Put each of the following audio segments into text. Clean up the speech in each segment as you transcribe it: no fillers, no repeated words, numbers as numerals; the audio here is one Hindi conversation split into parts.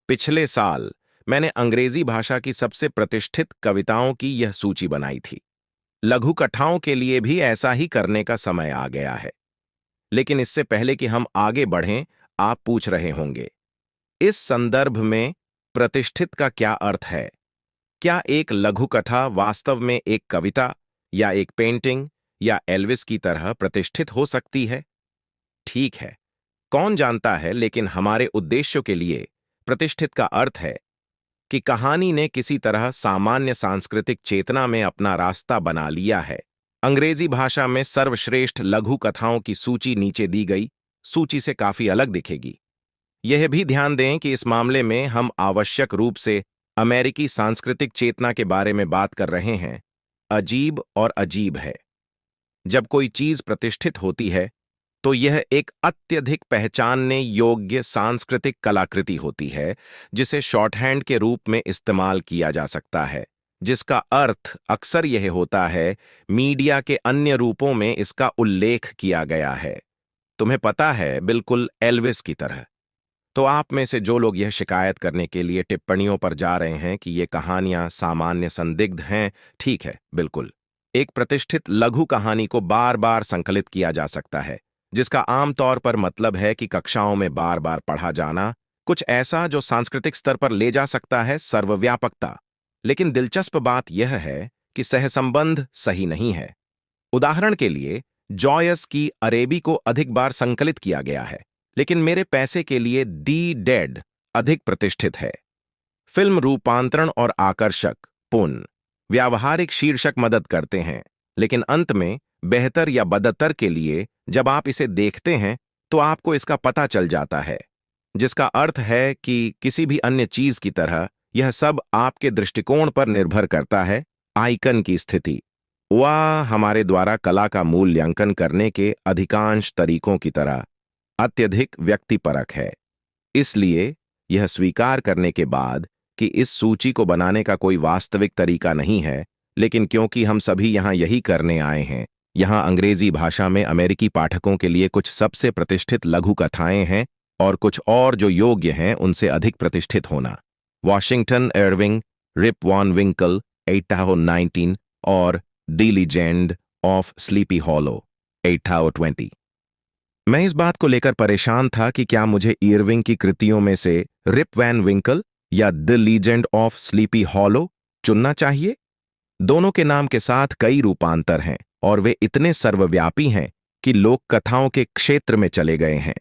पिछले साल मैंने अंग्रेजी भाषा की सबसे प्रतिष्ठित कविताओं की यह सूची बनाई थी। लघु कथाओं के लिए भी ऐसा ही करने का समय आ गया है। लेकिन इससे पहले कि हम आगे बढ़ें, आप पूछ रहे होंगे, इस संदर्भ में प्रतिष्ठित का क्या अर्थ है? क्या एक लघु कथा वास्तव में एक कविता या एक पेंटिंग या एल्विस की तरह प्रतिष्ठित हो सकती है? ठीक है, कौन जानता है, लेकिन हमारे उद्देश्यों के लिए प्रतिष्ठित का अर्थ है कि कहानी ने किसी तरह सामान्य सांस्कृतिक चेतना में अपना रास्ता बना लिया है। अंग्रेजी भाषा में सर्वश्रेष्ठ लघु कथाओं की सूची नीचे दी गई सूची से काफी अलग दिखेगी। यह भी ध्यान दें कि इस मामले में हम आवश्यक रूप से अमेरिकी सांस्कृतिक चेतना के बारे में बात कर रहे हैं। अजीब और अजीब है। जब कोई चीज प्रतिष्ठित होती है तो यह एक अत्यधिक पहचानने योग्य सांस्कृतिक कलाकृति होती है जिसे शॉर्टहैंड के रूप में इस्तेमाल किया जा सकता है, जिसका अर्थ अक्सर यह होता है मीडिया के अन्य रूपों में इसका उल्लेख किया गया है। तुम्हें पता है, बिल्कुल एल्विस की तरह। तो आप में से जो लोग यह शिकायत करने के लिए टिप्पणियों पर जा रहे हैं कि ये कहानियां सामान्य संदिग्ध हैं, ठीक है, बिल्कुल। एक प्रतिष्ठित लघु कहानी को बार बार संकलित किया जा सकता है, जिसका आमतौर पर मतलब है कि कक्षाओं में बार बार पढ़ा जाना, कुछ ऐसा जो सांस्कृतिक स्तर पर ले जा सकता है सर्वव्यापकता। लेकिन दिलचस्प बात यह है कि सहसंबंध सही नहीं है। उदाहरण के लिए, जॉयस की अरेबी को अधिक बार संकलित किया गया है, लेकिन मेरे पैसे के लिए दी डेड अधिक प्रतिष्ठित है। फिल्म रूपांतरण और आकर्षक पुन व्यावहारिक शीर्षक मदद करते हैं, लेकिन अंत में बेहतर या बदतर के लिए जब आप इसे देखते हैं तो आपको इसका पता चल जाता है, जिसका अर्थ है कि किसी भी अन्य चीज की तरह यह सब आपके दृष्टिकोण पर निर्भर करता है। आइकन की स्थिति वह हमारे द्वारा कला का मूल्यांकन करने के अधिकांश तरीकों की तरह अत्यधिक व्यक्तिपरक है। इसलिए यह स्वीकार करने के बाद कि इस सूची को बनाने का कोई वास्तविक तरीका नहीं है, लेकिन क्योंकि हम सभी यहां यही करने आए हैं, यहां अंग्रेजी भाषा में अमेरिकी पाठकों के लिए कुछ सबसे प्रतिष्ठित लघु कथाएं हैं और कुछ और जो योग्य हैं उनसे अधिक प्रतिष्ठित होना। वॉशिंगटन इरविंग, रिप वॉन विंकल 1819 और the legend of sleepy hollow 1820। मैं इस बात को लेकर परेशान था कि क्या मुझे इरविंग की कृतियों में से रिप वैन विंकल या the legend of sleepy hollow चुनना चाहिए। दोनों के नाम के साथ कई रूपांतर हैं और वे इतने सर्वव्यापी हैं कि लोक कथाओं के क्षेत्र में चले गए हैं।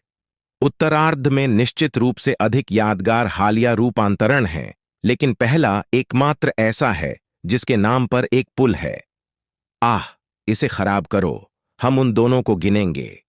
उत्तरार्ध में निश्चित रूप से अधिक यादगार हालिया रूपांतरण हैं, लेकिन पहला एकमात्र ऐसा है जिसके नाम पर एक पुल है। आह, इसे खराब करो, हम उन दोनों को गिनेंगे।